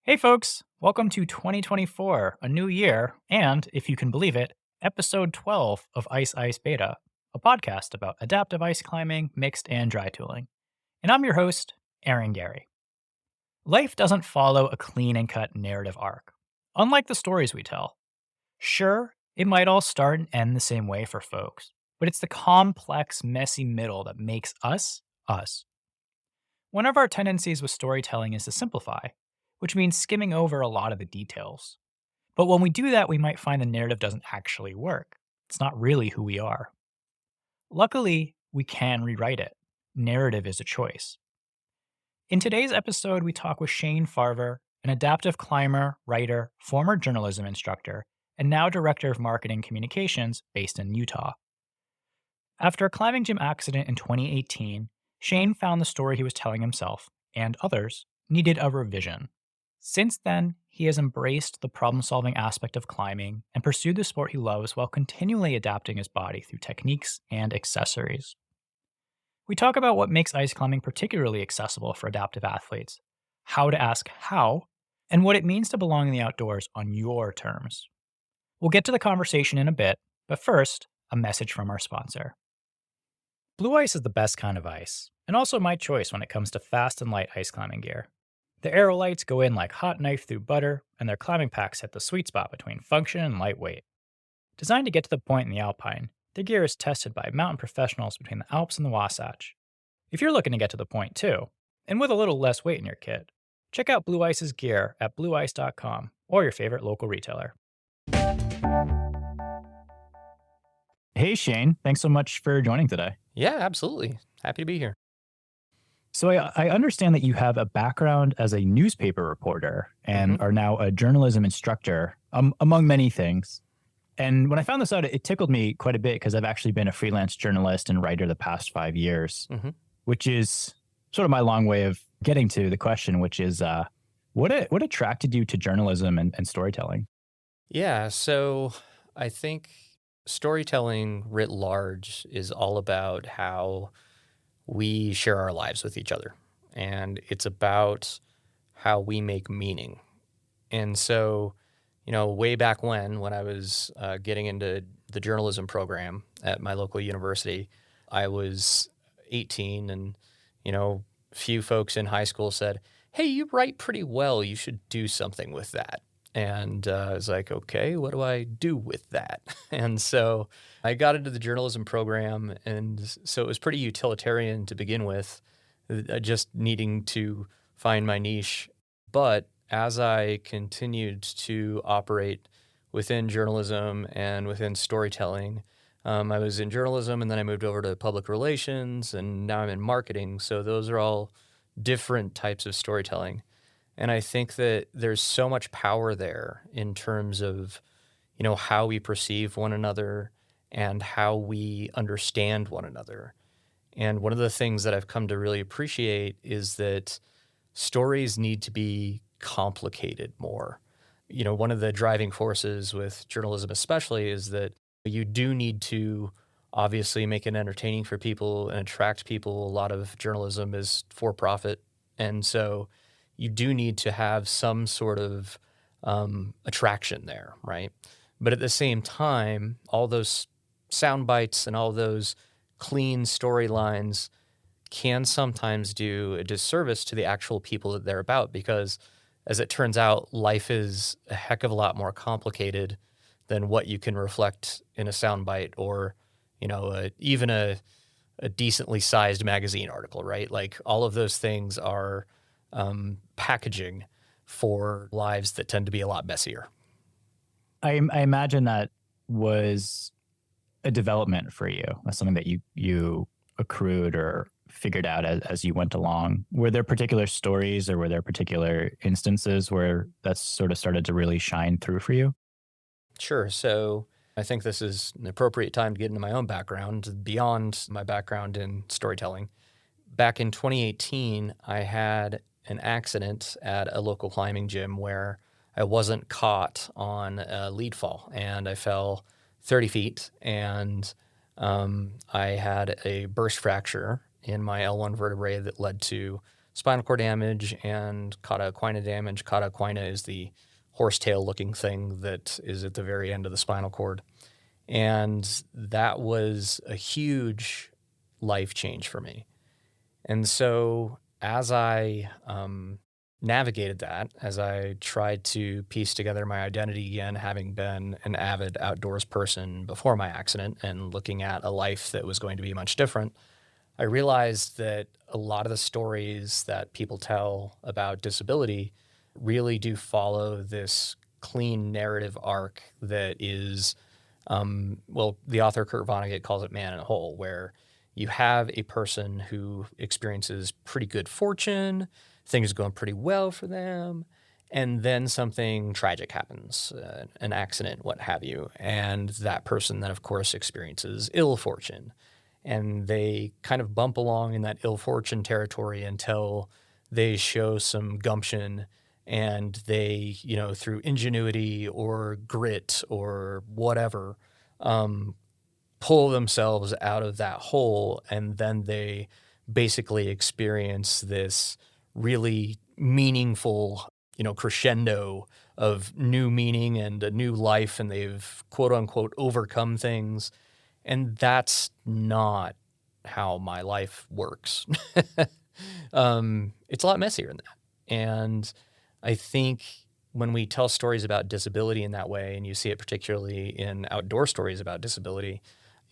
Hey, folks, welcome to 2024, a new year, and if you can believe it, episode 12 of Ice Ice Beta, a podcast about adaptive ice climbing, mixed and dry tooling. And I'm your host, Aaron Gary. Life doesn't follow a clean and cut narrative arc, unlike the stories we tell. Sure, it might all start and end the same way for folks, but it's the complex, messy middle that makes us us. One of our tendencies with storytelling is to simplify, which means skimming over a lot of the details. But when we do that, we might find the narrative doesn't actually work. It's not really who we are. Luckily, we can rewrite it. Narrative is a choice. In today's episode, we talk with Shane Farver, an adaptive climber, writer, former journalism instructor, and now director of marketing communications based in Utah. After a climbing gym accident in 2018, Shane found the story he was telling himself, and others, needed a revision. Since then, he has embraced the problem solving aspect of climbing and pursued the sport he loves while continually adapting his body through techniques and accessories. We talk about what makes ice climbing particularly accessible for adaptive athletes, how to ask how, and what it means to belong in the outdoors on your terms. We'll get to the conversation in a bit, but first, a message from our sponsor. Blue ice is the best kind of ice, and also my choice when it comes to fast and light ice climbing gear. The aerolites go in like hot knife through butter, and their climbing packs hit the sweet spot between function and lightweight. Designed to get to the point in the Alpine, the gear is tested by mountain professionals between the Alps and the Wasatch. If you're looking to get to the point too, and with a little less weight in your kit, check out Blue Ice's gear at blueice.com or your favorite local retailer. Hey Shane, thanks so much for joining today. Yeah, absolutely. Happy to be here. So I understand that you have a background as a newspaper reporter hmm and are now a journalism instructor, among many things. And when I found this out, it tickled me quite a bit because I've actually been a freelance journalist and writer the past 5 years, hmm which is sort of my long way of getting to the question, which is what attracted you to journalism and storytelling? Yeah, so I think storytelling writ large is all about how we share our lives with each other. And it's about how we make meaning. And so, way back when I was getting into the journalism program at my local university, I was 18 and, few folks in high school said, "Hey, you write pretty well. You should do something with that." And I was like, okay, what do I do with that? And so I got into the journalism program. And so it was pretty utilitarian to begin with, just needing to find my niche. But as I continued to operate within journalism and within storytelling, I was in journalism and then I moved over to public relations and now I'm in marketing. So those are all different types of storytelling. And I think that there's so much power there in terms of, how we perceive one another and how we understand one another. And one of the things that I've come to really appreciate is that stories need to be complicated more. One of the driving forces with journalism, especially, is that you do need to obviously make it entertaining for people and attract people. A lot of journalism is for profit. And so you do need to have some sort of attraction there, right? But at the same time, all those sound bites and all those clean storylines can sometimes do a disservice to the actual people that they're about because, as it turns out, life is a heck of a lot more complicated than what you can reflect in a soundbite or, even a decently sized magazine article, right? Like all of those things are packaging for lives that tend to be a lot messier. I imagine that was a development for you. That's something that you accrued or figured out as you went along. Were there particular stories or were there particular instances where that sort of started to really shine through for you? Sure. So I think this is an appropriate time to get into my own background beyond my background in storytelling. Back in 2018, I had an accident at a local climbing gym where I wasn't caught on a lead fall and I fell 30 feet and I had a burst fracture in my L1 vertebrae that led to spinal cord damage and cauda equina damage. Cauda equina is the horsetail looking thing that is at the very end of the spinal cord. And that was a huge life change for me. And so as I navigated that, as I tried to piece together my identity again, having been an avid outdoors person before my accident and looking at a life that was going to be much different, I realized that a lot of the stories that people tell about disability really do follow this clean narrative arc that is, well, the author Kurt Vonnegut calls it man in a hole, where you have a person who experiences pretty good fortune, things are going pretty well for them, and then something tragic happens, an accident, what have you. And that person then, of course, experiences ill fortune. And they kind of bump along in that ill fortune territory until they show some gumption and they, through ingenuity or grit or whatever, um, pull themselves out of that hole, and then they basically experience this really meaningful, crescendo of new meaning and a new life, and they've quote unquote overcome things. And that's not how my life works. It's a lot messier than that. And I think when we tell stories about disability in that way, and you see it particularly in outdoor stories about disability,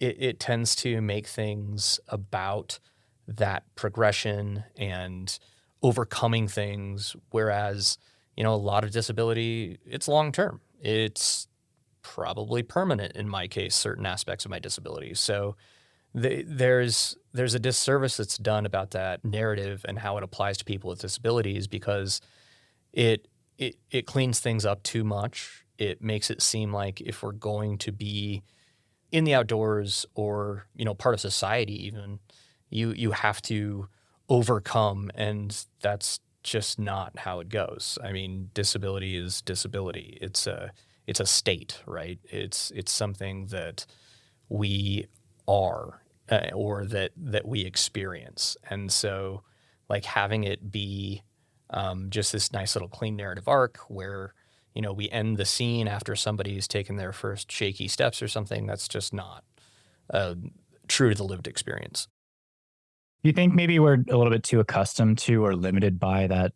it tends to make things about that progression and overcoming things. Whereas, a lot of disability, it's long term. It's probably permanent in my case, certain aspects of my disability. So there's a disservice that's done about that narrative and how it applies to people with disabilities, because it it cleans things up too much. It makes it seem like if we're going to be in the outdoors or, part of society even, you have to overcome, and that's just not how it goes. I mean, disability is disability. It's a state, right? It's something that we are, or that we experience. And so, like, having it be just this nice little clean narrative arc where, we end the scene after somebody's taken their first shaky steps or something, that's just not uh, true to the lived experience. Do you think maybe we're a little bit too accustomed to or limited by that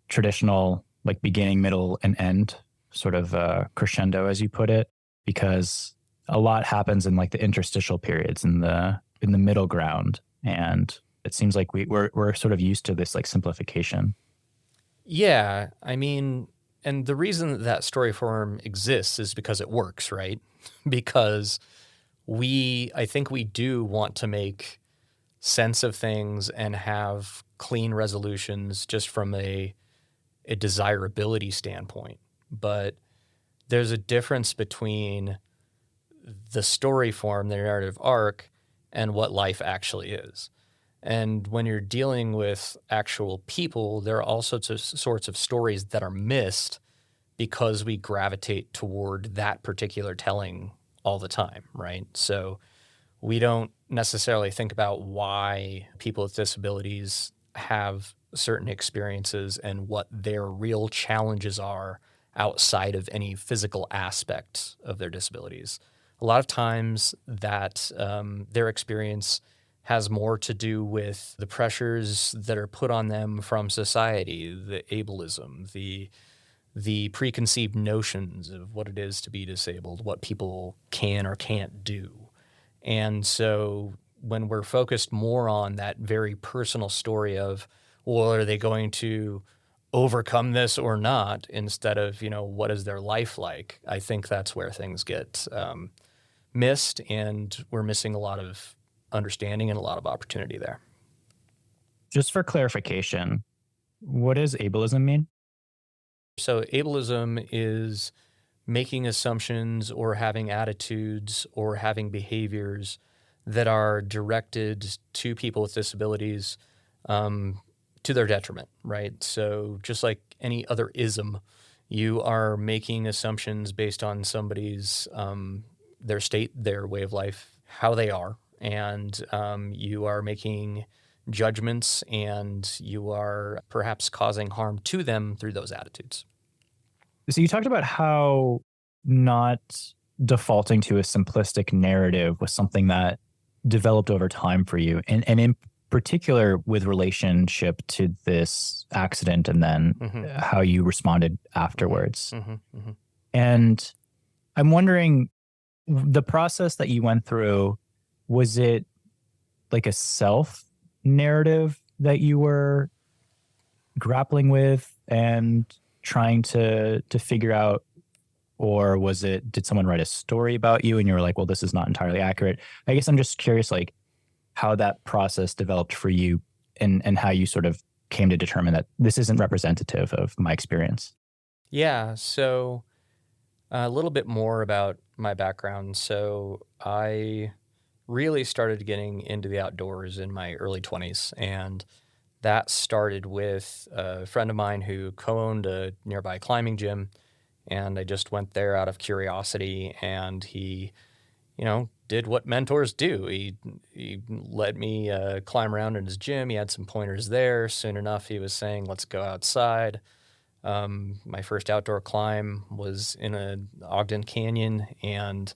traditional, like, beginning, middle, and end sort of crescendo, as you put it? Because a lot happens in, like, the interstitial periods in the middle ground, and it seems like we're sort of used to this, like, simplification. Yeah, I mean, and the reason that that story form exists is because it works, right? Because I think we do want to make sense of things and have clean resolutions just from a desirability standpoint. But there's a difference between the story form, the narrative arc, and what life actually is. And when you're dealing with actual people, there are all sorts of stories that are missed because we gravitate toward that particular telling all the time, right? So we don't necessarily think about why people with disabilities have certain experiences and what their real challenges are outside of any physical aspect of their disabilities. A lot of times that their experience has more to do with the pressures that are put on them from society, the ableism, the preconceived notions of what it is to be disabled, what people can or can't do. And so when we're focused more on that very personal story of, well, are they going to overcome this or not, instead of, what is their life like? I think that's where things get missed, and we're missing a lot of understanding and a lot of opportunity there. Just for clarification, what does ableism mean? So ableism is making assumptions or having attitudes or having behaviors that are directed to people with disabilities, um, to their detriment, right? So just like any other ism, you are making assumptions based on somebody's their state, their way of life, how they are, and you are making judgments, and you are perhaps causing harm to them through those attitudes. So you talked about how not defaulting to a simplistic narrative was something that developed over time for you, and in particular with relationship to this accident, and then Hmm. how you responded Hmm. afterwards. Hmm. Hmm. And I'm wondering, the process that you went through, was it like a self narrative that you were grappling with and trying to figure out, or was it, did someone write a story about you and you were like, well, this is not entirely accurate? I guess I'm just curious, like, how that process developed for you, and how you sort of came to determine that this isn't representative of my experience. Yeah. So a little bit more about my background. So I really started getting into the outdoors in my early 20s. And that started with a friend of mine who co owned a nearby climbing gym. And I just went there out of curiosity. And he, did what mentors do. He let me climb around in his gym. He had some pointers there. Soon enough, he was saying, "Let's go outside." My first outdoor climb was in a Ogden Canyon, and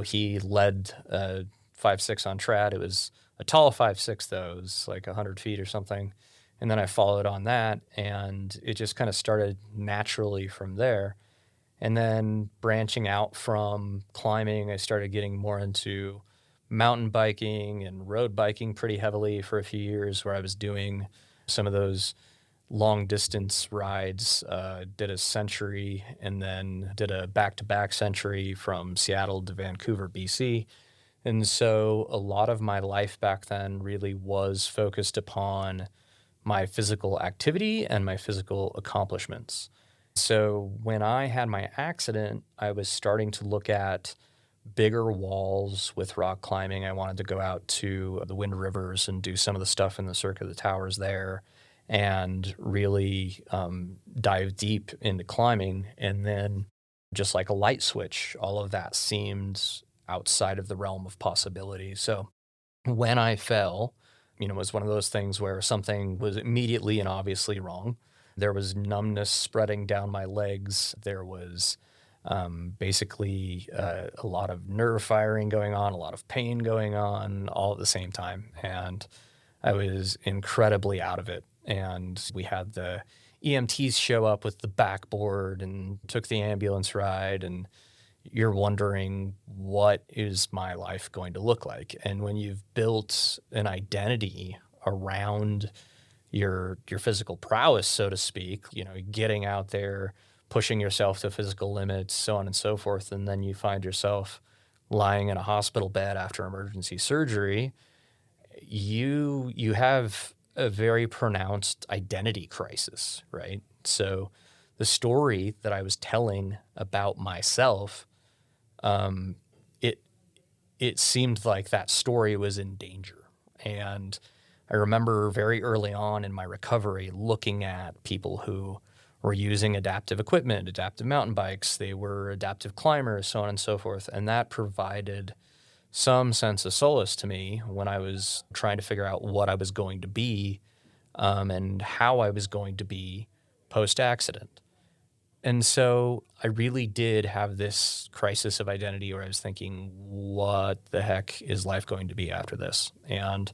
he led 5.6 on trad. It was a tall 5.6 though. It was like 100 feet or something. And then I followed on that, and it just kind of started naturally from there. And then branching out from climbing, I started getting more into mountain biking and road biking pretty heavily for a few years, where I was doing some of those long distance rides. Did a century and then did a back to back century from Seattle to Vancouver, BC. And so a lot of my life back then really was focused upon my physical activity and my physical accomplishments. So when I had my accident, I was starting to look at bigger walls with rock climbing. I wanted to go out to the Wind Rivers and do some of the stuff in the Circuit of the Towers there and really dive deep into climbing. And then, just like a light switch, all of that seemed outside of the realm of possibility. So when I fell, it was one of those things where something was immediately and obviously wrong. There was numbness spreading down my legs. There was basically a lot of nerve firing going on, a lot of pain going on, all at the same time. And I was incredibly out of it. And we had the EMTs show up with the backboard and took the ambulance ride. And you're wondering, what is my life going to look like? And when you've built an identity around your physical prowess, so to speak, getting out there, pushing yourself to physical limits, so on and so forth, and then you find yourself lying in a hospital bed after emergency surgery, you have a very pronounced identity crisis, right? So the story that I was telling about myself, um, it it seemed like that story was in danger. And I remember very early on in my recovery looking at people who were using adaptive equipment, adaptive mountain bikes, they were adaptive climbers, so on and so forth. And that provided some sense of solace to me when I was trying to figure out what I was going to be, and how I was going to be post accident. And so I really did have this crisis of identity where I was thinking, what the heck is life going to be after this? And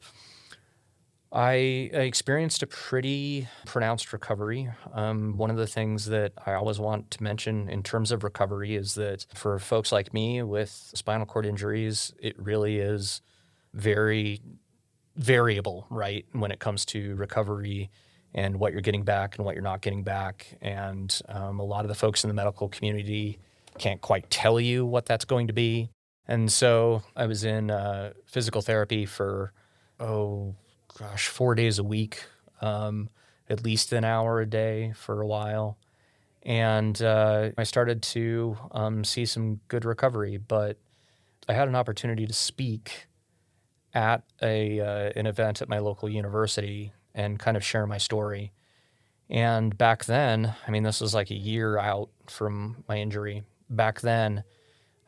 I experienced a pretty pronounced recovery. One of the things that I always want to mention in terms of recovery is that for folks like me with spinal cord injuries, it really is very variable, right? When it comes to recovery and what you're getting back and what you're not getting back. And a lot of the folks in the medical community can't quite tell you what that's going to be. And so I was in physical therapy for, oh gosh, 4 days a week, um, at least an hour a day for a while. And I started to see some good recovery, but I had an opportunity to speak at an event at my local university and kind of share my story. And back then, I mean, this was like a year out from my injury. Back then,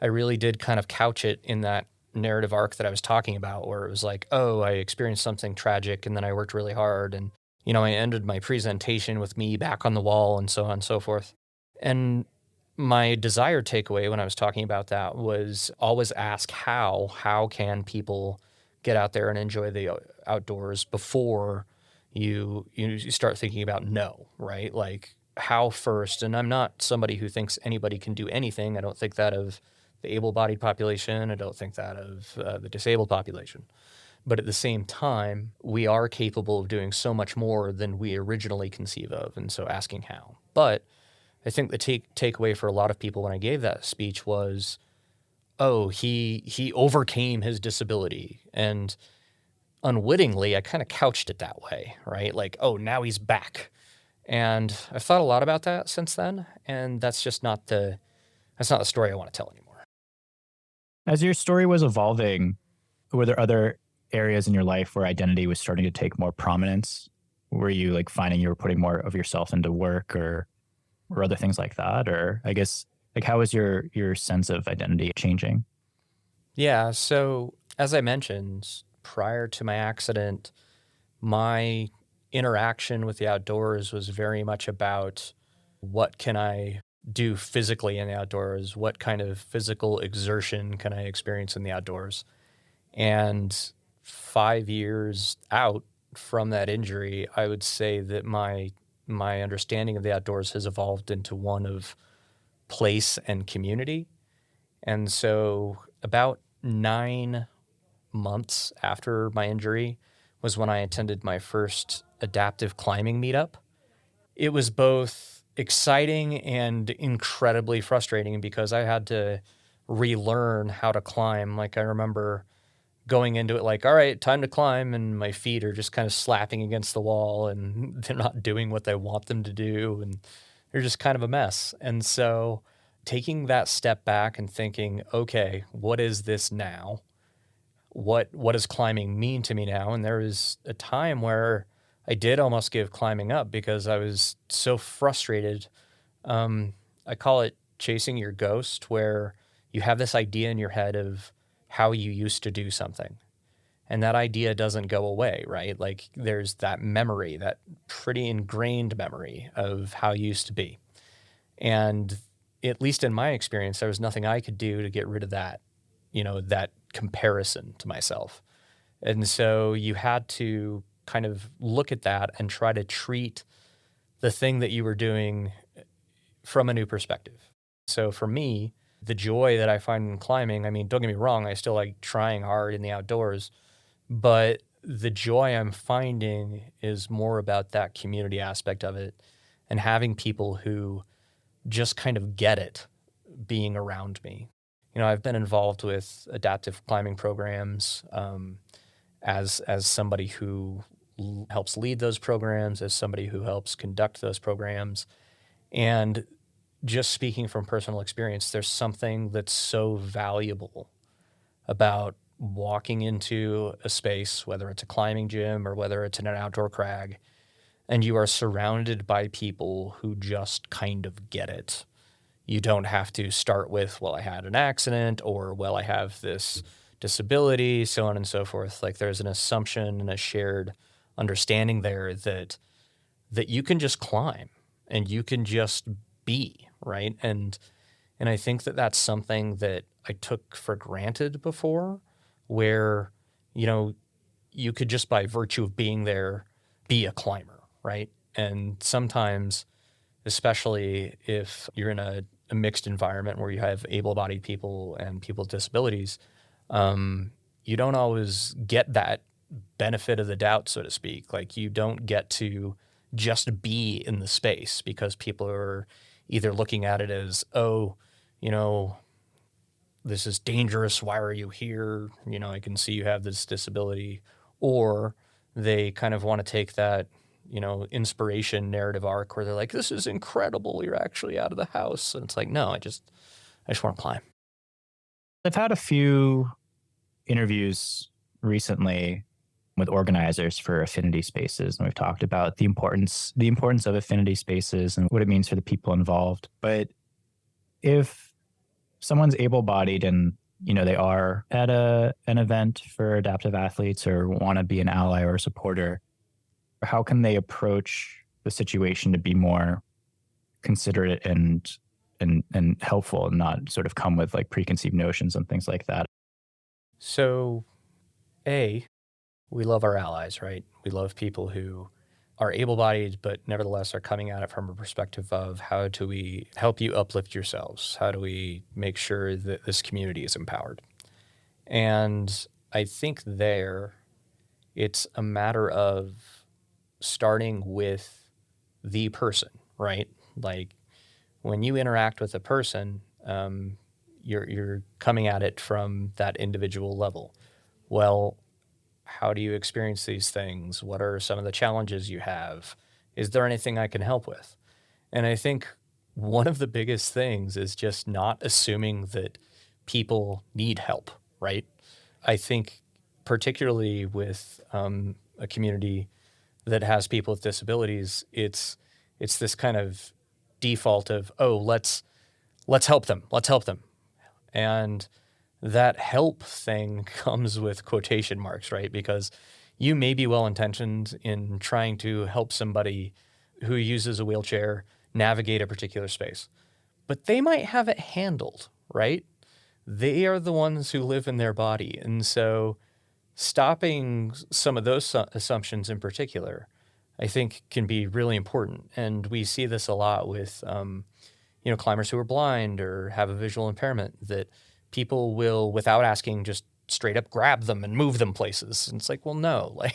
I really did kind of couch it in that narrative arc that I was talking about, where it was like, oh, I experienced something tragic and then I worked really hard. And, I ended my presentation with me back on the wall and so on and so forth. And my desired takeaway when I was talking about that was always ask how. How can people get out there and enjoy the outdoors before you start thinking about no, right? Like how first. And I'm not somebody who thinks anybody can do anything. I don't think that of the able-bodied population. I don't think that of the disabled population. But at the same time, we are capable of doing so much more than we originally conceive of. And so asking how. But I think the takeaway for a lot of people when I gave that speech was, oh, he overcame his disability. And unwittingly, I kind of couched it that way, right? Like, oh, now he's back. And I've thought a lot about that since then. And that's not the story I want to tell anymore. As your story was evolving, were there other areas in your life where identity was starting to take more prominence? Were you like finding you were putting more of yourself into work or other things like that? Or I guess like how was your sense of identity changing? Yeah. So as I mentioned, prior to my accident, my interaction with the outdoors was very much about what can I do physically in the outdoors? What kind of physical exertion can I experience in the outdoors? And 5 years out from that injury, I would say that my understanding of the outdoors has evolved into one of place and community. And so about 9 months after my injury was when I attended my first adaptive climbing meetup. It was both exciting and incredibly frustrating because I had to relearn how to climb. Like I remember going into it like, all right, time to climb, and my feet are just kind of slapping against the wall and they're not doing what I want them to do, and they're just kind of a mess. And so taking that step back and thinking, okay, what is this now? What does climbing mean to me now? And there was a time where I did almost give climbing up because I was so frustrated. Um, I call it chasing your ghost, where you have this idea in your head of how you used to do something. And that idea doesn't go away, right? Like there's that memory, that pretty ingrained memory of how you used to be. And at least in my experience, there was nothing I could do to get rid of that, that comparison to myself. And so you had to kind of look at that and try to treat the thing that you were doing from a new perspective. So for me, the joy that I find in climbing, I mean, don't get me wrong, I still like trying hard in the outdoors, but the joy I'm finding is more about that community aspect of it and having people who just kind of get it being around me. I've been involved with adaptive climbing programs as somebody who helps lead those programs, as somebody who helps conduct those programs. And just speaking from personal experience, there's something that's so valuable about walking into a space, whether it's a climbing gym or whether it's in an outdoor crag, and you are surrounded by people who just kind of get it. You don't have to start with, well, I had an accident, or, well, I have this disability, so on and so forth. Like there's an assumption and a shared understanding there that you can just climb and you can just be, right? And I think that that's something that I took for granted before, where, you could just by virtue of being there be a climber, right? And sometimes, especially if you're in a mixed environment where you have able-bodied people and people with disabilities, you don't always get that benefit of the doubt, so to speak. Like you don't get to just be in the space because people are either looking at it as, oh, you know, this is dangerous. Why are you here? I can see you have this disability. Or they kind of want to take that, inspiration narrative arc where they're like, this is incredible. You're actually out of the house. And it's like, no, I just want to climb. I've had a few interviews recently with organizers for affinity spaces, and we've talked about the importance of affinity spaces and what it means for the people involved. But if someone's able-bodied and they are at an event for adaptive athletes or want to be an ally or a supporter, how can they approach the situation to be more considerate and helpful and not sort of come with like preconceived notions and things like that? So, A, we love our allies, right? We love people who are able bodied, but nevertheless are coming at it from a perspective of how do we help you uplift yourselves? How do we make sure that this community is empowered? And I think there it's a matter of starting with the person, right? Like when you interact with a person, you're coming at it from that individual level. Well, how do you experience these things? What are some of the challenges you have? Is there anything I can help with? And I think one of the biggest things is just not assuming that people need help, right? I think, particularly with a community that has people with disabilities, it's this kind of default of, oh, let's help them, let's help them, and that help thing comes with quotation marks, right? Because you may be well intentioned in trying to help somebody who uses a wheelchair navigate a particular space, but they might have it handled, right? They are the ones who live in their body. And so stopping some of those assumptions in particular, I think can be really important. And we see this a lot with, climbers who are blind or have a visual impairment that people will, without asking, just straight up grab them and move them places. And it's like, well, no, like,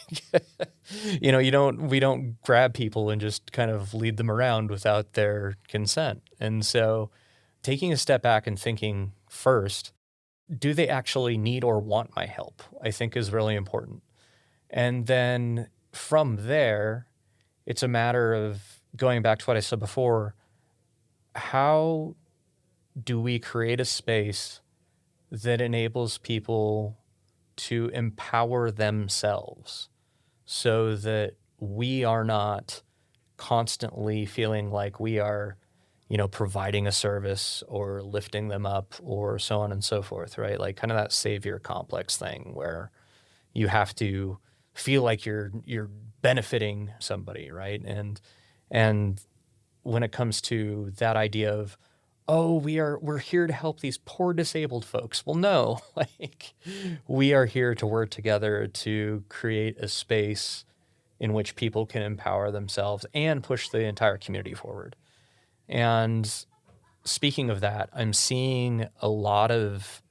we don't grab people and just kind of lead them around without their consent. And so taking a step back and thinking first, do they actually need or want my help? I think is really important. And then from there, it's a matter of going back to what I said before. How do we create a space that enables people to empower themselves so that we are not constantly feeling like we are, providing a service or lifting them up or so on and so forth, right? Like kind of that savior complex thing where you have to feel like you're benefiting somebody, right? And when it comes to that idea of, oh, we're here to help these poor disabled folks. Well, no, like we are here to work together to create a space in which people can empower themselves and push the entire community forward. And speaking of that, I'm seeing a lot of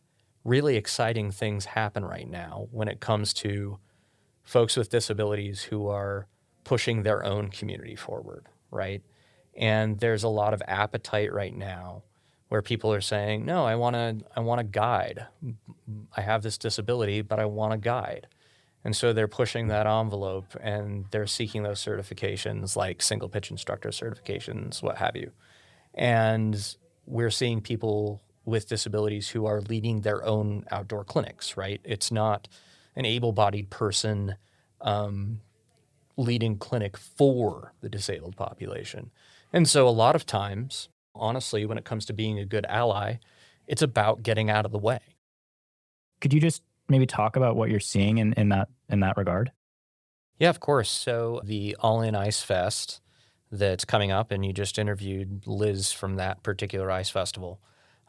really exciting things happen right now when it comes to folks with disabilities who are pushing their own community forward, right? And there's a lot of appetite right now where people are saying, "No, I want to guide. I have this disability, but I want to guide." And so they're pushing that envelope and they're seeking those certifications like single pitch instructor certifications, what have you. And we're seeing people with disabilities who are leading their own outdoor clinics, right? It's not an able-bodied person um, leading clinic for the disabled population. And so a lot of times, honestly, when it comes to being a good ally, it's about getting out of the way. Could you just maybe talk about what you're seeing in that regard? Yeah, of course. So the All In Ice Fest that's coming up, and you just interviewed Liz from that particular ice festival.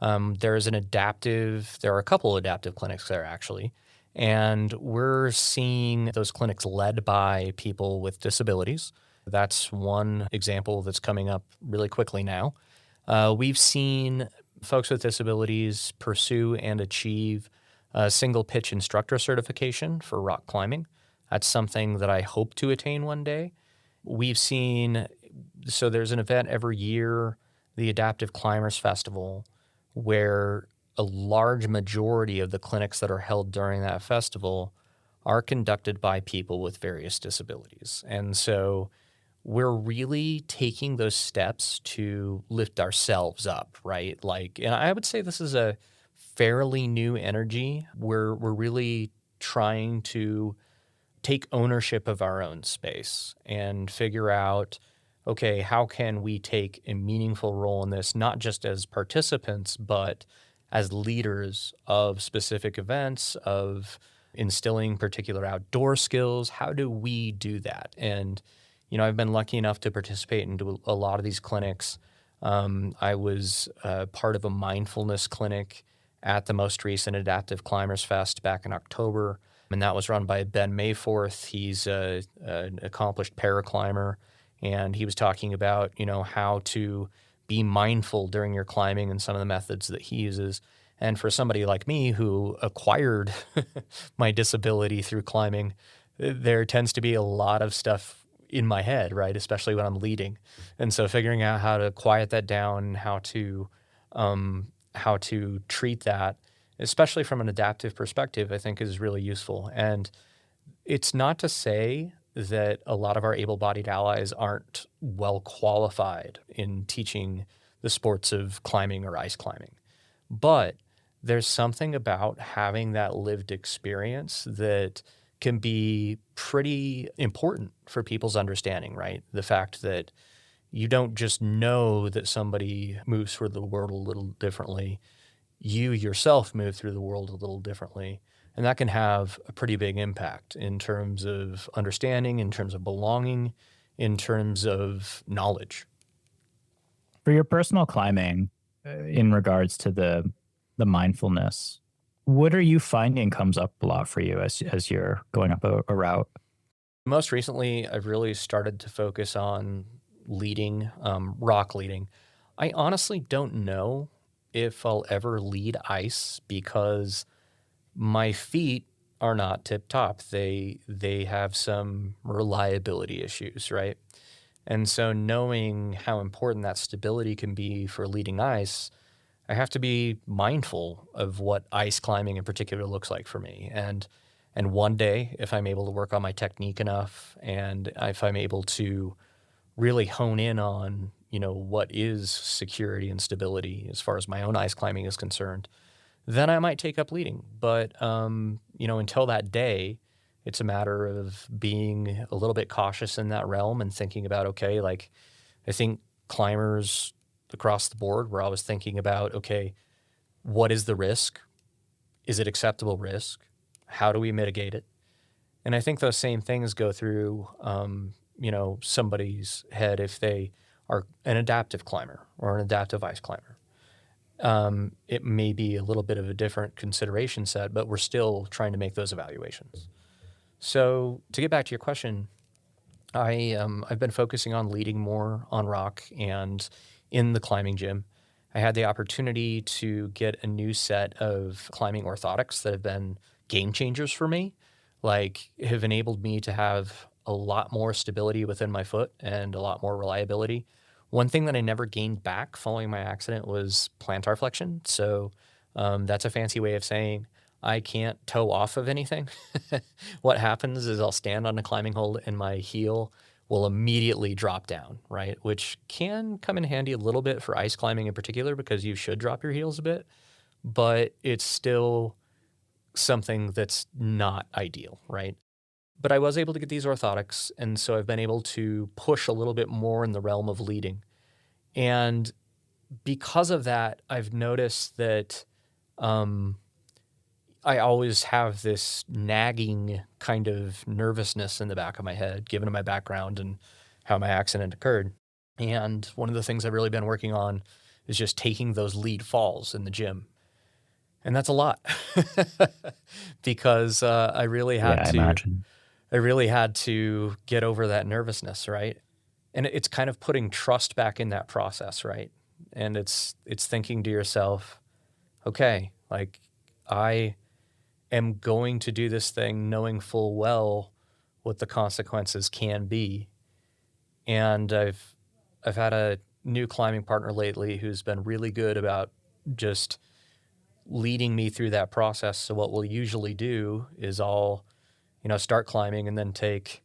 There are a couple adaptive clinics there actually, and we're seeing those clinics led by people with disabilities. That's one example that's coming up really quickly now. We've seen folks with disabilities pursue and achieve a single pitch instructor certification for rock climbing. That's something that I hope to attain one day. We've seen, so there's an event every year, the Adaptive Climbers Festival, where a large majority of the clinics that are held during that festival are conducted by people with various disabilities. And so we're really taking those steps to lift ourselves up, right? Like, and I would say this is a fairly new energy. We're really trying to take ownership of our own space and figure out, okay, how can we take a meaningful role in this, not just as participants, but as leaders of specific events, of instilling particular outdoor skills. How do we do that? And, I've been lucky enough to participate in a lot of these clinics. I was part of a mindfulness clinic at the most recent Adaptive Climbers Fest back in October, and that was run by Ben Mayforth. He's an accomplished paraclimber, and he was talking about, how to be mindful during your climbing and some of the methods that he uses. And for somebody like me who acquired my disability through climbing, there tends to be a lot of stuff in my head, right? Especially when I'm leading. And so figuring out how to quiet that down, how to treat that, especially from an adaptive perspective, I think is really useful. And it's not to say that a lot of our able-bodied allies aren't well qualified in teaching the sports of climbing or ice climbing. But there's something about having that lived experience that can be pretty important for people's understanding, right? The fact that you don't just know that somebody moves through the world a little differently, you yourself move through the world a little differently. And that can have a pretty big impact in terms of understanding, in terms of belonging, in terms of knowledge. For your personal climbing, in regards to the mindfulness, what are you finding comes up a lot for you as you're going up a route? Most recently, I've really started to focus on leading, rock leading. I honestly don't know if I'll ever lead ice because my feet are not tip top. They have some reliability issues, right? And so knowing how important that stability can be for leading ice, I have to be mindful of what ice climbing in particular looks like for me. And one day, if I'm able to work on my technique enough, and if I'm able to really hone in on, what is security and stability as far as my own ice climbing is concerned, then I might take up leading. But until that day, it's a matter of being a little bit cautious in that realm and thinking about, okay, like I think climbers across the board, we're always thinking about, okay, what is the risk? Is it acceptable risk? How do we mitigate it? And I think those same things go through, somebody's head if they are an adaptive climber or an adaptive ice climber. It may be a little bit of a different consideration set, but we're still trying to make those evaluations. So to get back to your question, I've been focusing on leading more on rock and in the climbing gym. I had the opportunity to get a new set of climbing orthotics that have been game changers for me, like have enabled me to have a lot more stability within my foot and a lot more reliability. One thing that I never gained back following my accident was plantar flexion. So that's a fancy way of saying I can't toe off of anything. What happens is I'll stand on a climbing hold and my heel will immediately drop down, right? Which can come in handy a little bit for ice climbing in particular because you should drop your heels a bit, but it's still something that's not ideal, right? But I was able to get these orthotics, and so I've been able to push a little bit more in the realm of leading. And because of that, I've noticed that um, I always have this nagging kind of nervousness in the back of my head, given my background and how my accident occurred. And one of the things I've really been working on is just taking those lead falls in the gym. And that's a lot because Yeah, I imagine. I really had to get over that nervousness, right? And it's kind of putting trust back in that process, right? And it's thinking to yourself, okay, like I am going to do this thing knowing full well what the consequences can be. And I've had a new climbing partner lately who's been really good about just leading me through that process. So what we'll usually do is I'll, start climbing and then take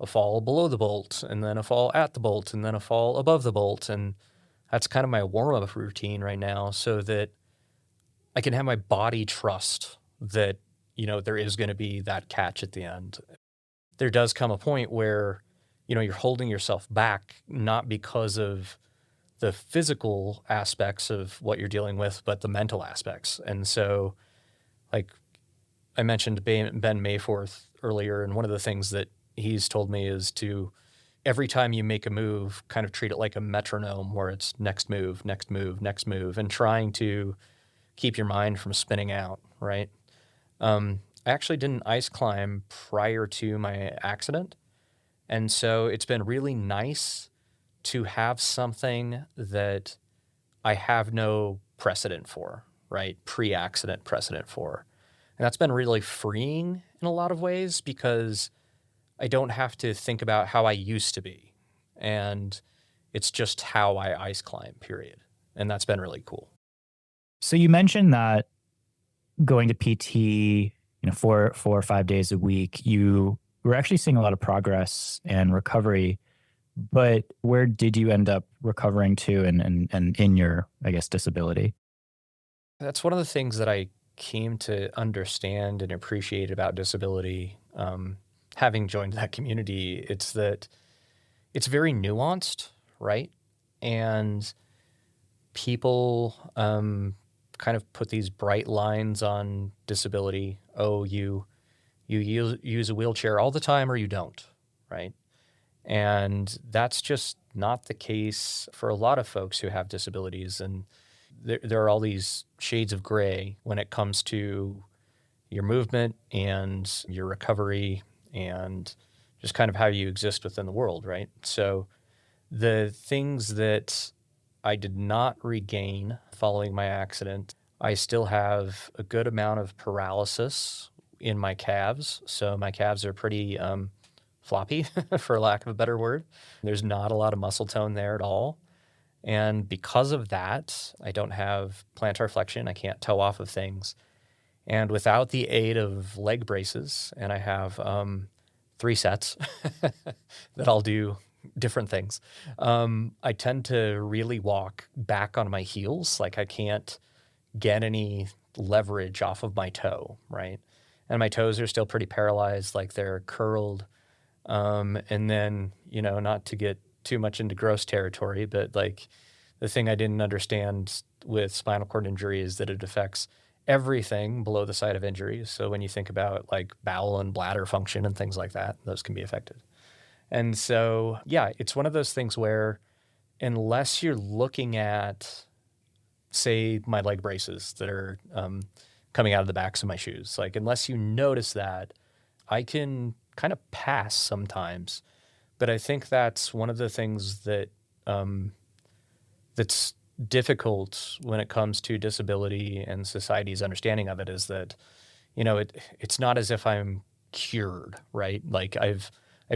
a fall below the bolt and then a fall at the bolt and then a fall above the bolt. And that's kind of my warm up routine right now so that I can have my body trust that, there is going to be that catch at the end. There does come a point where, you're holding yourself back, not because of the physical aspects of what you're dealing with, but the mental aspects. And so, like I mentioned Ben Mayforth earlier, and one of the things that he's told me is to every time you make a move, kind of treat it like a metronome where it's next move, next move, next move, and trying to keep your mind from spinning out, right? I actually didn't ice climb prior to my accident. And so it's been really nice to have something that I have no precedent for, right? Pre accident precedent for. And that's been really freeing in a lot of ways because I don't have to think about how I used to be. And it's just how I ice climb, period. And that's been really cool. So you mentioned that going to PT, 4 or 5 days a week, you were actually seeing a lot of progress and recovery. But where did you end up recovering to and in your, I guess, disability? That's one of the things that I came to understand and appreciate about disability. Having joined that community, it's that it's very nuanced, right? And people kind of put these bright lines on disability. Oh, you use a wheelchair all the time or you don't, right? And that's just not the case for a lot of folks who have disabilities. And there are all these shades of gray when it comes to your movement and your recovery and just kind of how you exist within the world, right? So the things that I did not regain following my accident, I still have a good amount of paralysis in my calves. So my calves are pretty floppy, for lack of a better word. There's not a lot of muscle tone there at all. And because of that, I don't have plantar flexion. I can't toe off of things. And without the aid of leg braces, and I have 3 sets that I'll do different things, I tend to really walk back on my heels. Like I can't get any leverage off of my toe, right? And my toes are still pretty paralyzed, like they're curled. And then, not to get too much into gross territory, but like the thing I didn't understand with spinal cord injury is that it affects everything below the site of injury. So when you think about like bowel and bladder function and things like that, those can be affected. And so, yeah, it's one of those things where unless you're looking at, say, my leg braces that are coming out of the backs of my shoes, like unless you notice that, I can kind of pass sometimes. But I think that's one of the things that that's difficult when it comes to disability and society's understanding of it is that it's not as if I'm cured, right? Like I've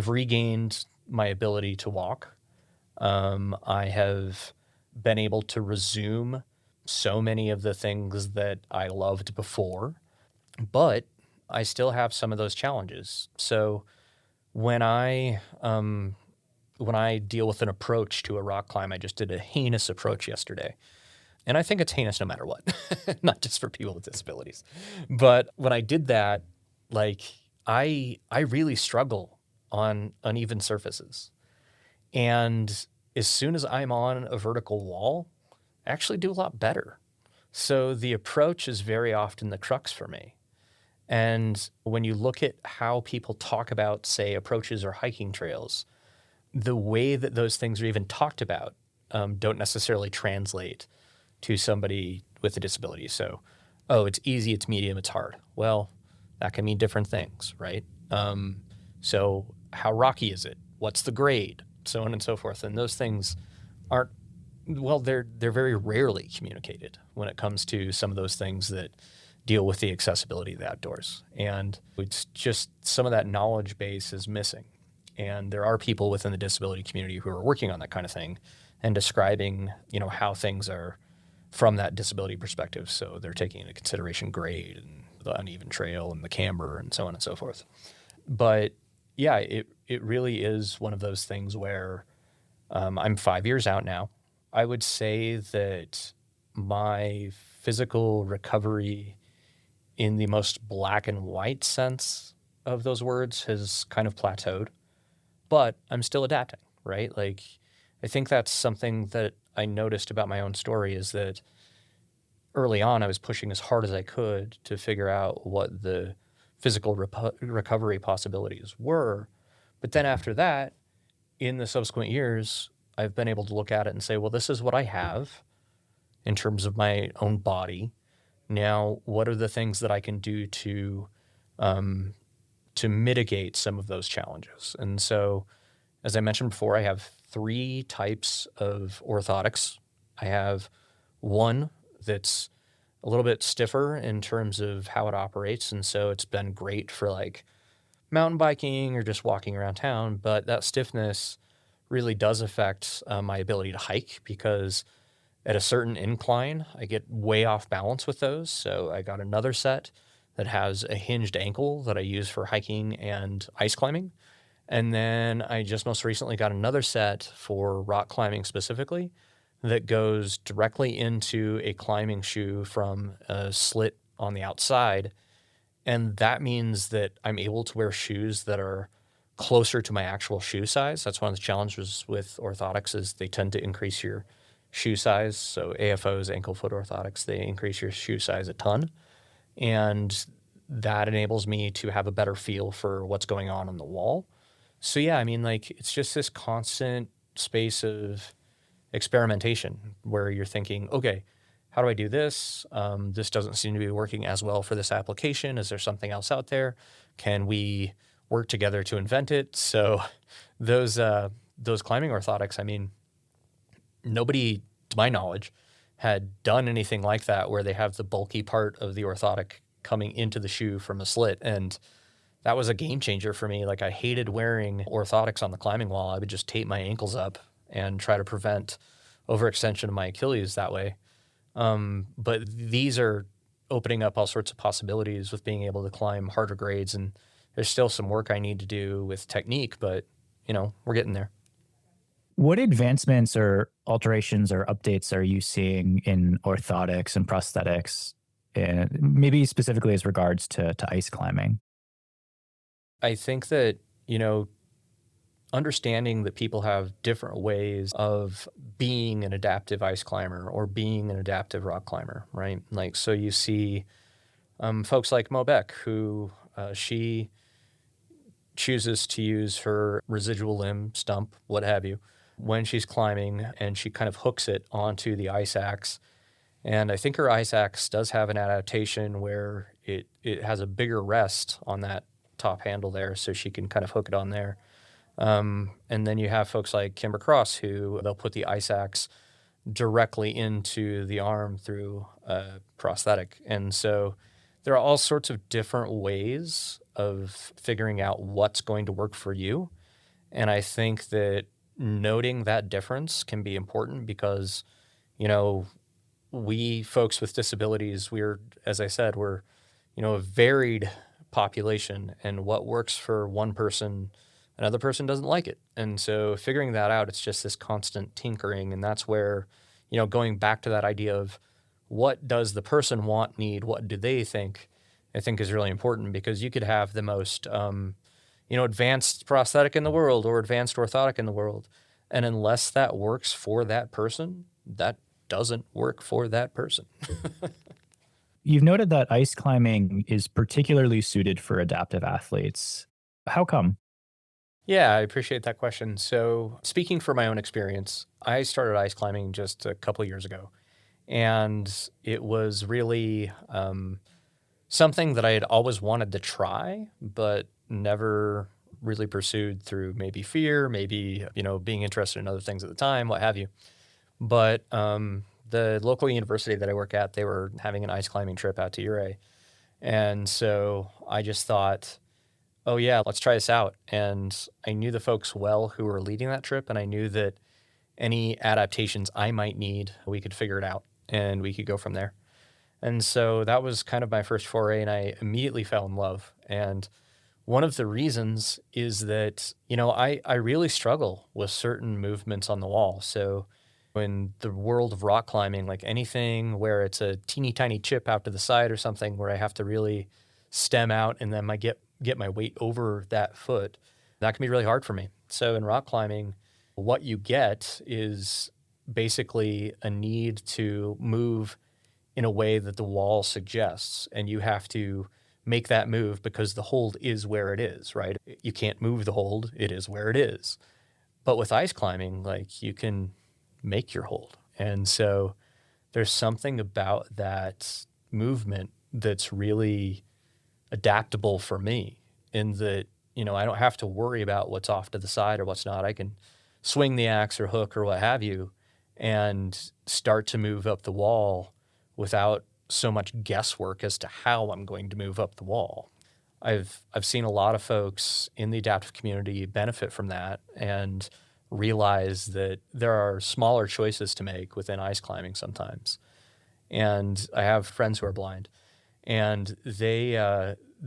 regained my ability to walk. I have been able to resume so many of the things that I loved before, but I still have some of those challenges. So when I deal with an approach to a rock climb, I just did a heinous approach yesterday. And I think it's heinous no matter what, not just for people with disabilities. But when I did that, like I really struggle on uneven surfaces. And as soon as I'm on a vertical wall, I actually do a lot better. So the approach is very often the crux for me. And when you look at how people talk about, say, approaches or hiking trails, the way that those things are even talked about don't necessarily translate to somebody with a disability. So, oh, it's easy, it's medium, it's hard. Well, that can mean different things, right? So, how rocky is it? What's the grade? So on and so forth. And those things aren't well. They're very rarely communicated when it comes to some of those things that deal with the accessibility of the outdoors. And it's just some of that knowledge base is missing. And there are people within the disability community who are working on that kind of thing and describing, how things are from that disability perspective. So they're taking into consideration grade and the uneven trail and the camber and so on and so forth. But yeah, it really is one of those things where I'm 5 years out now. I would say that my physical recovery in the most black and white sense of those words has kind of plateaued, but I'm still adapting, right? Like, I think that's something that I noticed about my own story is that early on, I was pushing as hard as I could to figure out what the physical recovery possibilities were. But then after that, in the subsequent years, I've been able to look at it and say, well, this is what I have in terms of my own body. Now, what are the things that I can do um, to mitigate some of those challenges? And so, as I mentioned before, I have three types of orthotics. I have one that's a little bit stiffer in terms of how it operates. And so it's been great for like mountain biking or just walking around town. But that stiffness really does affect my ability to hike because at a certain incline, I get way off balance with those. So I got another set that has a hinged ankle that I use for hiking and ice climbing. And then I just most recently got another set for rock climbing specifically that goes directly into a climbing shoe from a slit on the outside. And that means that I'm able to wear shoes that are closer to my actual shoe size. That's one of the challenges with orthotics is they tend to increase your shoe size. So AFOs, ankle foot orthotics, they increase your shoe size a ton. And that enables me to have a better feel for what's going on the wall. So yeah, I mean, like it's just this constant space of experimentation where you're thinking, okay, how do I do this? This doesn't seem to be working as well for this application. Is there something else out there? Can we work together to invent it? So those climbing orthotics, I mean, nobody, to my knowledge, had done anything like that where they have the bulky part of the orthotic coming into the shoe from a slit. And that was a game changer for me. Like I hated wearing orthotics on the climbing wall. I would just tape my ankles up and try to prevent overextension of my Achilles that way. But these are opening up all sorts of possibilities with being able to climb harder grades. And there's still some work I need to do with technique, but we're getting there. What advancements or alterations or updates are you seeing in orthotics and prosthetics, and maybe specifically as regards to ice climbing? I think that, you know, understanding that people have different ways of being an adaptive ice climber or being an adaptive rock climber, right? Like, so you see folks like Mobeck, who she chooses to use her residual limb, stump, what have you, when she's climbing, and she kind of hooks it onto the ice axe. And I think her ice axe does have an adaptation where it has a bigger rest on that top handle there, so she can kind of hook it on there. And then you have folks like Kimber Cross who they'll put the ice axe directly into the arm through a prosthetic. And so there are all sorts of different ways of figuring out what's going to work for you. And I think that noting that difference can be important because, you know, we folks with disabilities, we're, as I said, we're, a varied population, and what works for one person, another person doesn't like it. And so figuring that out, it's just this constant tinkering. And that's where, going back to that idea of what does the person want, need, what do they think, I think is really important because you could have the most, advanced prosthetic in the world or advanced orthotic in the world. And unless that works for that person, that doesn't work for that person. You've noted that ice climbing is particularly suited for adaptive athletes. How come? Yeah, I appreciate that question. So, speaking from my own experience, I started ice climbing just a couple of years ago, and it was really something that I had always wanted to try, but never really pursued through maybe fear, maybe, being interested in other things at the time, what have you. But the local university that I work at, they were having an ice climbing trip out to Uray. And so I just thought, oh, yeah, let's try this out. And I knew the folks well who were leading that trip. And I knew that any adaptations I might need, we could figure it out and we could go from there. And so that was kind of my first foray. And I immediately fell in love. And one of the reasons is that, I really struggle with certain movements on the wall. So in the world of rock climbing, like anything where it's a teeny tiny chip out to the side or something where I have to really stem out and then get my weight over that foot, that can be really hard for me. So in rock climbing, what you get is basically a need to move in a way that the wall suggests, and you have to make that move because the hold is where it is, right? You can't move the hold, it is where it is. But with ice climbing, like you can make your hold. And so there's something about that movement that's really adaptable for me in that, I don't have to worry about what's off to the side or what's not. I can swing the axe or hook or what have you and start to move up the wall without so much guesswork as to how I'm going to move up the wall. I've seen a lot of folks in the adaptive community benefit from that and realize that there are smaller choices to make within ice climbing sometimes. And I have friends who are blind, and they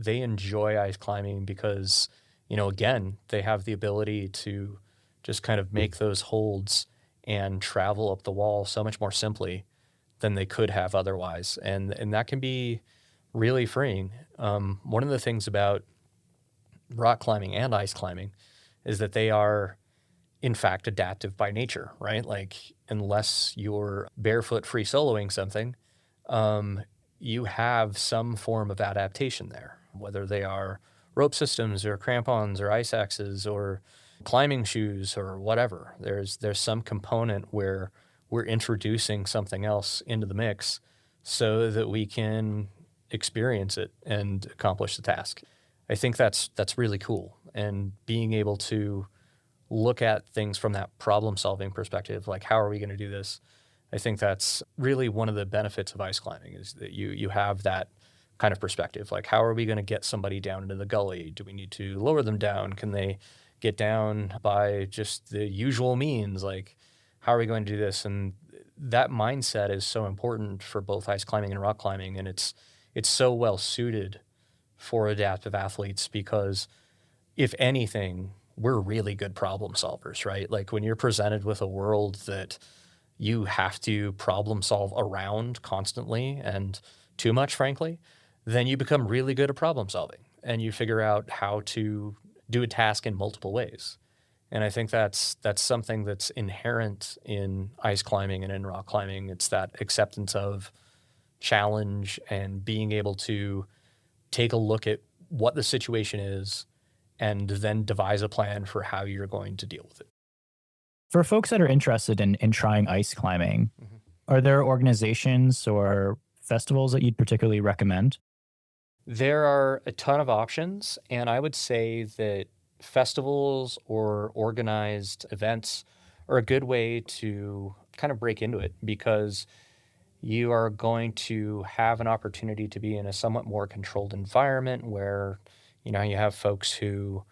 enjoy ice climbing because, again, they have the ability to just kind of make those holds and travel up the wall so much more simply than they could have otherwise, and that can be really freeing. One of the things about rock climbing and ice climbing is that they are in fact adaptive by nature, right? Like unless you're barefoot free soloing something, um, you have some form of adaptation there, whether they are rope systems or crampons or ice axes or climbing shoes or whatever. There's some component where we're introducing something else into the mix so that we can experience it and accomplish the task. I think that's really cool. And being able to look at things from that problem solving perspective, like how are we going to do this? I think that's really one of the benefits of ice climbing is that you have that kind of perspective. Like how are we going to get somebody down into the gully? Do we need to lower them down? Can they get down by just the usual means? Like how are we going to do this? And that mindset is so important for both ice climbing and rock climbing, and it's so well suited for adaptive athletes because if anything, we're really good problem solvers, right? Like when you're presented with a world that you have to problem solve around constantly and too much, frankly, then you become really good at problem solving and you figure out how to do a task in multiple ways. And I think that's something that's inherent in ice climbing and in rock climbing. It's that acceptance of challenge and being able to take a look at what the situation is and then devise a plan for how you're going to deal with it. For folks that are interested in trying ice climbing, Mhm. are there organizations or festivals that you'd particularly recommend? There are a ton of options, and I would say that festivals or organized events are a good way to kind of break into it because you are going to have an opportunity to be in a somewhat more controlled environment where, you have folks who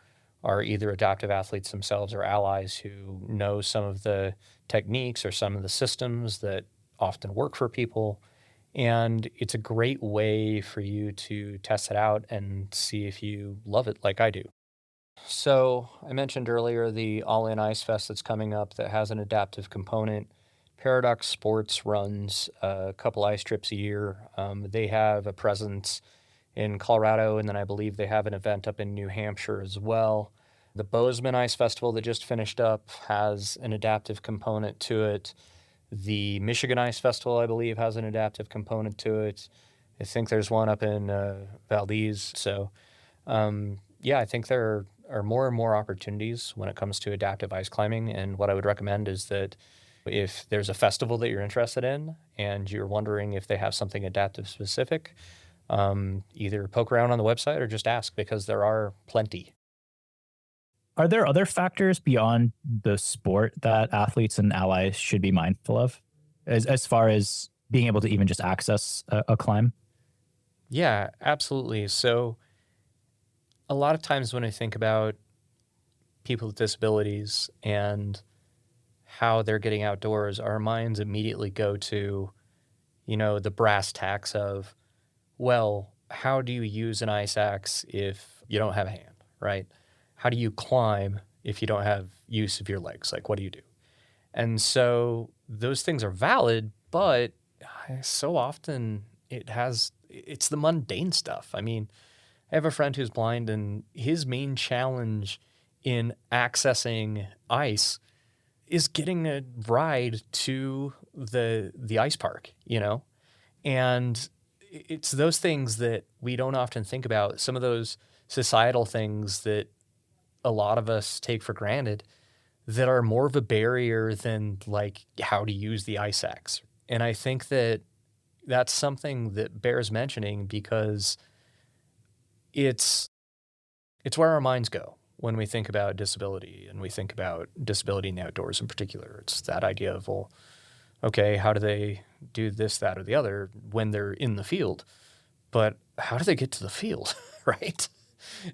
are either adaptive athletes themselves or allies who know some of the techniques or some of the systems that often work for people. And it's a great way for you to test it out and see if you love it like I do. So, I mentioned earlier the All In Ice Fest that's coming up that has an adaptive component. Paradox Sports runs a couple ice trips a year. They have a presence in Colorado, and then I believe they have an event up in New Hampshire as well. The Bozeman Ice Festival that just finished up has an adaptive component to it. The Michigan Ice Festival, I believe, has an adaptive component to it. I think there's one up in Valdez. So, yeah, I think there are more and more opportunities when it comes to adaptive ice climbing. And what I would recommend is that if there's a festival that you're interested in and you're wondering if they have something adaptive specific, either poke around on the website or just ask because there are plenty. Are there other factors beyond the sport that athletes and allies should be mindful of as far as being able to even just access a climb? Yeah, absolutely. So, a lot of times when I think about people with disabilities and how they're getting outdoors, our minds immediately go to, the brass tacks of, well, how do you use an ice axe if you don't have a hand, right? How do you climb if you don't have use of your legs? Like, what do you do? And so those things are valid, but so often it's the mundane stuff. I mean, I have a friend who's blind, and his main challenge in accessing ice is getting a ride to the ice park, And it's those things that we don't often think about, some of those societal things that a lot of us take for granted that are more of a barrier than like how to use the ice axe. And I think that that's something that bears mentioning because it's it's where our minds go when we think about disability and we think about disability in the outdoors in particular. It's that idea of, well, okay, how do they do this, that, or the other when they're in the field? But how do they get to the field, right?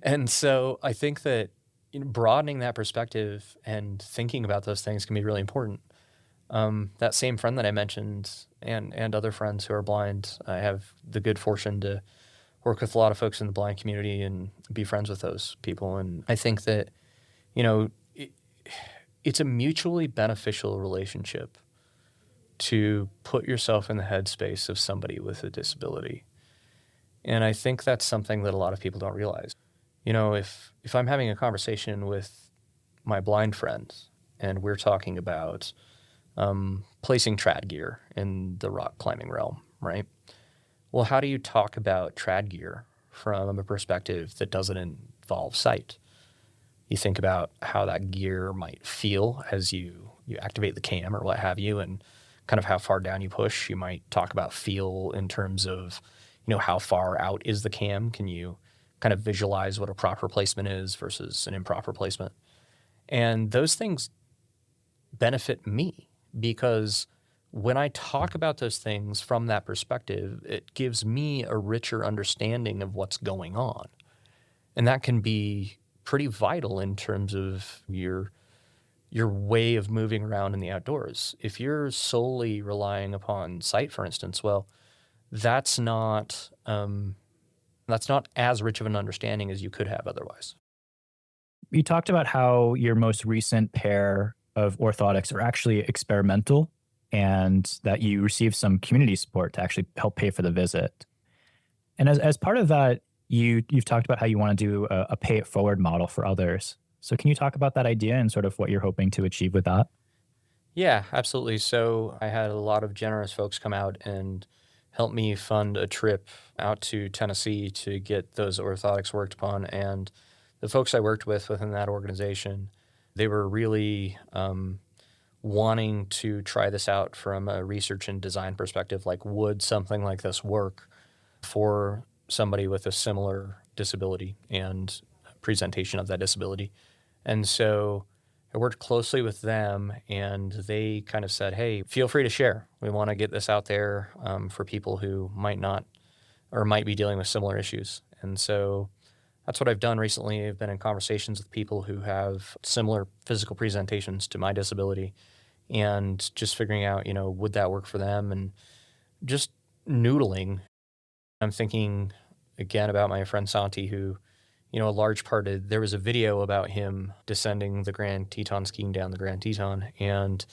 And so I think that broadening that perspective and thinking about those things can be really important. That same friend that I mentioned and other friends who are blind, I have the good fortune to work with a lot of folks in the blind community and be friends with those people. And I think that, you know, it, it's a mutually beneficial relationship to put yourself in the headspace of somebody with a disability. And I think that's something that a lot of people don't realize. If I'm having a conversation with my blind friends and we're talking about placing trad gear in the rock climbing realm, right? Well, how do you talk about trad gear from a perspective that doesn't involve sight? You think about how that gear might feel as you activate the cam or what have you, and kind of how far down you push. You might talk about feel in terms of, how far out is the cam? Can you kind of visualize what a proper placement is versus an improper placement? And those things benefit me because when I talk about those things from that perspective, it gives me a richer understanding of what's going on. And that can be pretty vital in terms of your way of moving around in the outdoors. If you're solely relying upon sight, for instance, well, that's not as rich of an understanding as you could have otherwise. You talked about how your most recent pair of orthotics are actually experimental and that you received some community support to actually help pay for the visit. And as part of that, you've talked about how you want to do a pay it forward model for others. So can you talk about that idea and sort of what you're hoping to achieve with that? Yeah, absolutely. So I had a lot of generous folks come out and help me fund a trip out to Tennessee to get those orthotics worked upon. And the folks I worked with within that organization, they were really wanting to try this out from a research and design perspective. Like, would something like this work for somebody with a similar disability and presentation of that disability? And so I worked closely with them, and they kind of said, hey, feel free to share. We want to get this out there for people who might not or might be dealing with similar issues. And so that's what I've done recently. I've been in conversations with people who have similar physical presentations to my disability and just figuring out, would that work for them? And just noodling. I'm thinking again about my friend Santi, who, a large part of there was a video about him descending the Grand Teton, skiing down the Grand Teton. And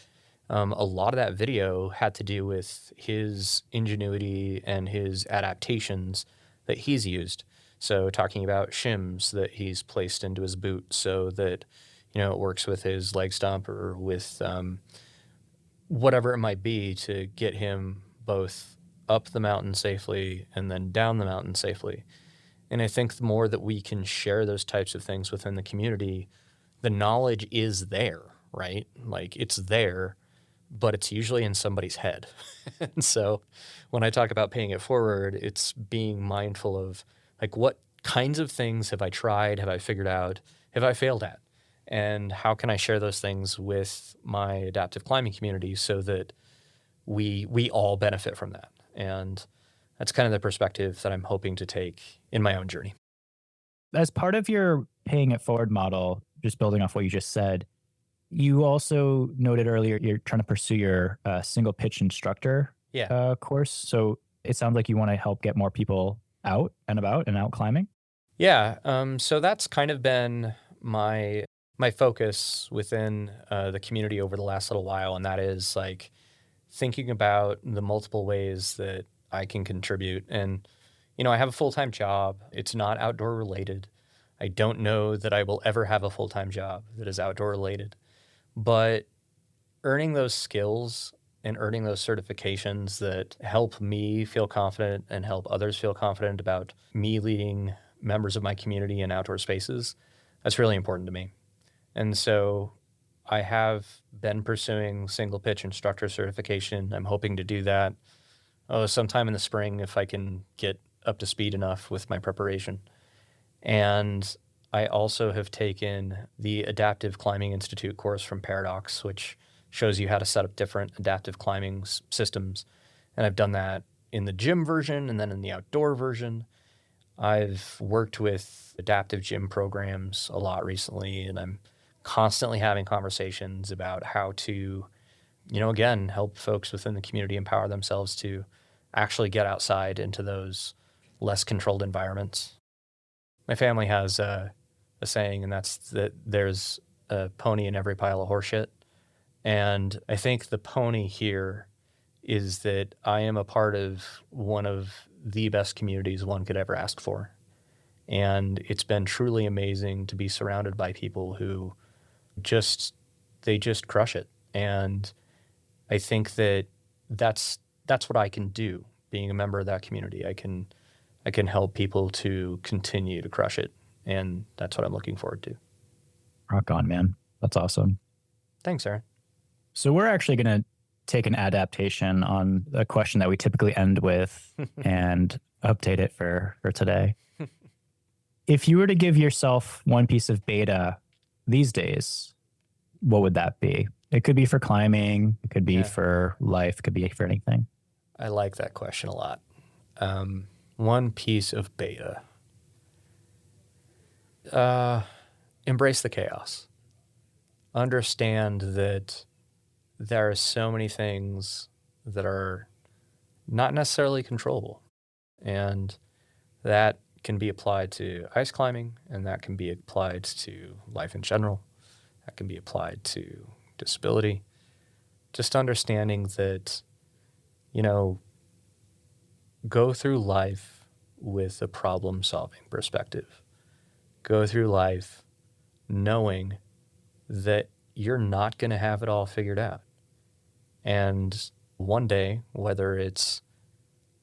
a lot of that video had to do with his ingenuity and his adaptations that he's used. So talking about shims that he's placed into his boot so that, it works with his leg stump or with whatever it might be to get him both up the mountain safely and then down the mountain safely. And I think the more that we can share those types of things within the community, the knowledge is there, right? Like, it's there, but it's usually in somebody's head. And so when I talk about paying it forward, it's being mindful of, like, what kinds of things have I tried, have I figured out, have I failed at? And how can I share those things with my adaptive climbing community so that we all benefit from that? And that's kind of the perspective that I'm hoping to take in my own journey. As part of your paying it forward model, just building off what you just said, you also noted earlier you're trying to pursue your single pitch instructor Yeah. course. So it sounds like you want to help get more people out and about and out climbing. Yeah. So that's kind of been my focus within the community over the last little while, and that is like thinking about the multiple ways that I can contribute. And I have a full time job. It's not outdoor related. I don't know that I will ever have a full time job that is outdoor related, but earning those skills and earning those certifications that help me feel confident and help others feel confident about me leading members of my community in outdoor spaces, that's really important to me. And so I have been pursuing single pitch instructor certification. I'm hoping to do that sometime in the spring if I can get up to speed enough with my preparation. And I also have taken the Adaptive Climbing Institute course from Paradox, which shows you how to set up different adaptive climbing systems. And I've done that in the gym version and then in the outdoor version. I've worked with adaptive gym programs a lot recently, and I'm constantly having conversations about how to, again, help folks within the community empower themselves to actually get outside into those less controlled environments. My family has a saying, and that's that there's a pony in every pile of horseshit. And I think the pony here is that I am a part of one of the best communities one could ever ask for. And it's been truly amazing to be surrounded by people who they just crush it. And I think that that's what I can do being a member of that community. I can help people to continue to crush it. And that's what I'm looking forward to. Rock on, man. That's awesome. Thanks, Aaron. So we're actually going to take an adaptation on a question that we typically end with and update it for today. If you were to give yourself one piece of beta these days, what would that be? It could be for climbing. It could be for life. It could be for anything. I like that question a lot. One piece of beta. Embrace the chaos. Understand that there are so many things that are not necessarily controllable. And that can be applied to ice climbing, and that can be applied to life in general. That can be applied to disability. Just understanding that, go through life with a problem-solving perspective. Go through life knowing that you're not going to have it all figured out. And one day, whether it's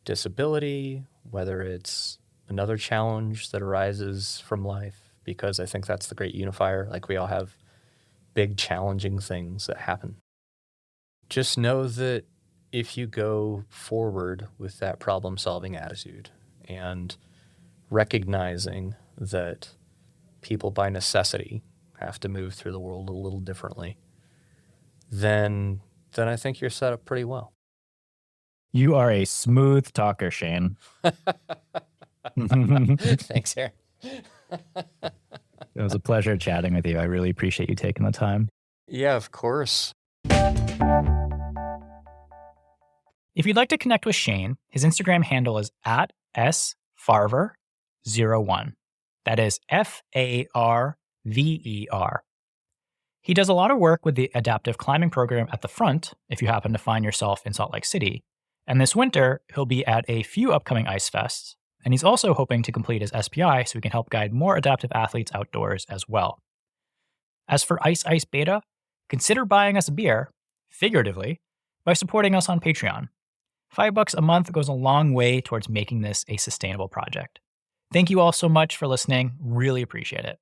disability, whether it's another challenge that arises from life, because I think that's the great unifier, like we all have big challenging things that happen. Just know that if you go forward with that problem-solving attitude and recognizing that people by necessity have to move through the world a little differently, then I think you're set up pretty well. You are a smooth talker, Shane. Thanks, Aaron. It was a pleasure chatting with you. I really appreciate you taking the time. Yeah, of course. If you'd like to connect with Shane, his Instagram handle is @sfarver01. That is FARVER. He does a lot of work with the adaptive climbing program at the front if you happen to find yourself in Salt Lake City. And this winter, he'll be at a few upcoming ice fests. And he's also hoping to complete his SPI so he can help guide more adaptive athletes outdoors as well. As for Ice Beta, consider buying us a beer, figuratively, by supporting us on Patreon. $5 a month goes a long way towards making this a sustainable project. Thank you all so much for listening. Really appreciate it.